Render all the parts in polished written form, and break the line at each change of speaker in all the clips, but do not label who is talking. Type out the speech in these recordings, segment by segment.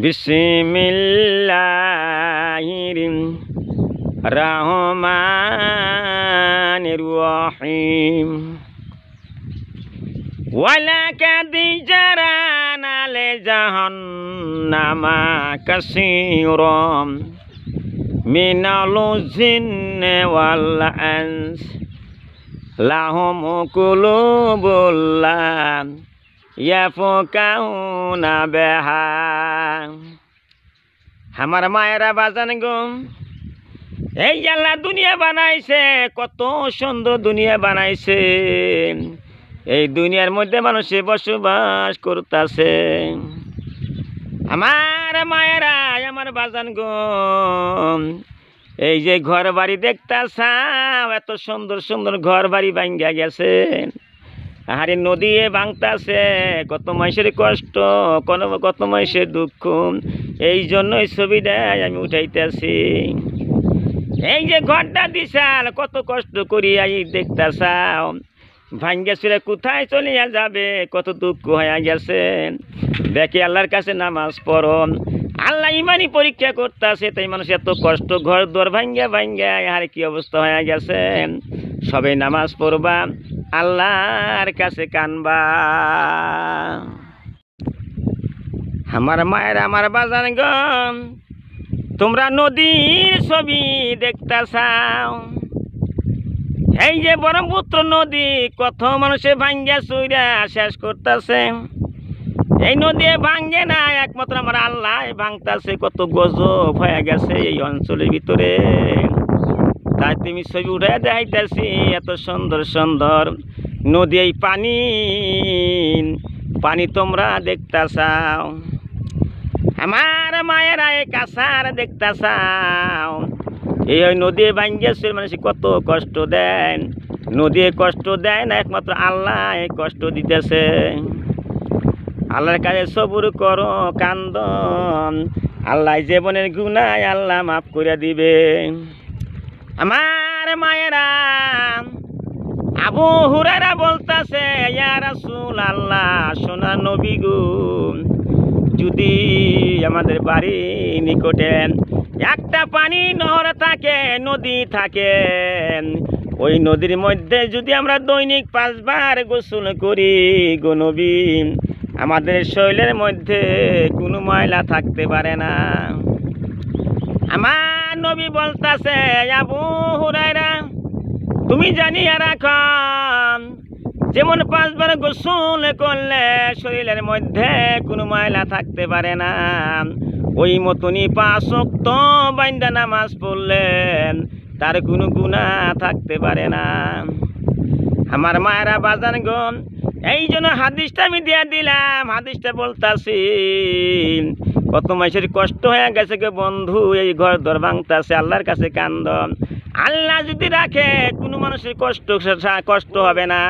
বিসমিল্লাহির রহমানির রহিম। ওয়ালাকাদ জারানা লি জাহান্নামা কাসীরাম মিনাল জিন্নি ওয়াল ইনস লাহুম কুলুবুল লা ইয়াফকাহুনা বিহা। আমার মায়েরা বাজান গো, এই আল্লাহ দুনিয়া বানাইছে, কত সুন্দর দুনিয়া বানাইছে। এই দুনিয়ার মধ্যে মানুষে বসবাস করতেছে। আমার মায়েরা, আমার বাজান গো, এই যে ঘর বাড়ি দেখতাছাও, এত সুন্দর সুন্দর ঘর বাড়ি ভাঙ্গা গেছে। আরে নদী ভাঙতাছে, কত মানুষের কষ্ট, কত মানুষের দুঃখ। এই জন্যই ছবিটা আমি উঠাইতেছি। এই যে ঘরটা দিশাল, কত কষ্ট করিয়া দেখতাছাও, ভাঙ্গে চুরে কোথায় চলিয়া যাবে, কত দুঃখ হয়ে গেছে। দেখে আল্লাহর কাছে নামাজ পড়ো, আল্লাহ ইমানি পরীক্ষা করতেছে। তাই মানুষ এত কষ্ট, ঘর দুয়ার ভাঙ্গা ভাঙ্গা আর কি অবস্থা হয়ে গেছে। সবাই নামাজ পড়বা, আল্লাহর কাছে কানবা। আমার মায়ের, আমার বাজান গো, তোমরা নদীর ছবি দেখতাছাও। এই যে ব্রহ্মপুত্র নদী, কত মানুষে ভাঙ্গা চুইরা শেষ করতেছে। এই নদী ভাঙ্গে না, একমাত্র আমার আল্লাহ ভাঙতাছে। কত গজব হয়ে গেছে এই অঞ্চলের ভিতরে। তাই তুমি ছবি উঠাই দেখাইতেছি, এত সুন্দর সুন্দর নদী। এই পানি পানি তোমরা দেখতাছাও। আমার মায়েরা এই কাছার দেখতাছাও। এই নদী ভাঙ্গেছে, মানুষ কত কষ্ট দেয়। নদী কষ্ট দেয় না, একমাত্র আল্লাহ কষ্ট দিতেছে। আল্লাহর কাছে সবুর করো, কান্দ, আল্লাহ জীবনের গুনাহ আল্লাহ মাফ করে দিবে। আমার মায়েরা, আবু হুরায়রা বলতাছে, ইয়া রাসূলুল্লাহ, সোনার নবী গো, যদি আমাদের বাড়ি নিকটে একটা পানি নহর থাকে, নদী থাকে, ওই নদীর মধ্যে যদি আমরা দৈনিক 5 বার গোসল করি গো নবী, আমাদের শরীরের মধ্যে কোনো ময়লা থাকতে পারে না। আমার নবী বলতাছে, আবু হুরায়রা, তুমি জানিয়া রাখো, যেমন 5 বার গোসল করলে শরীরের মধ্যে কোনো ময়লা থাকতে পারে না, ওই মতনই 5 ওয়াক্ত বাইন্দা নামাজ পড়লে তার কোনো গুনাহ থাকতে পারে না। আমার মায়েরা বাজান গো, এই জন্য হাদিসটা আমি দিয়া দিলাম। হাদিসটা বলতাছি, কত মানুষের কষ্ট হয়ে গেছে গে বন্ধু, এই ঘর দর ভাঙতাছে। আল্লাহর কাছে কান্দ, আল্লাহ যদি রাখে কোনো মানুষের কষ্ট হবে না।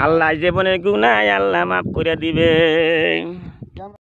আল্লাহ জীবনের গুনাহ আল্লাহ মাফ করে দিবে।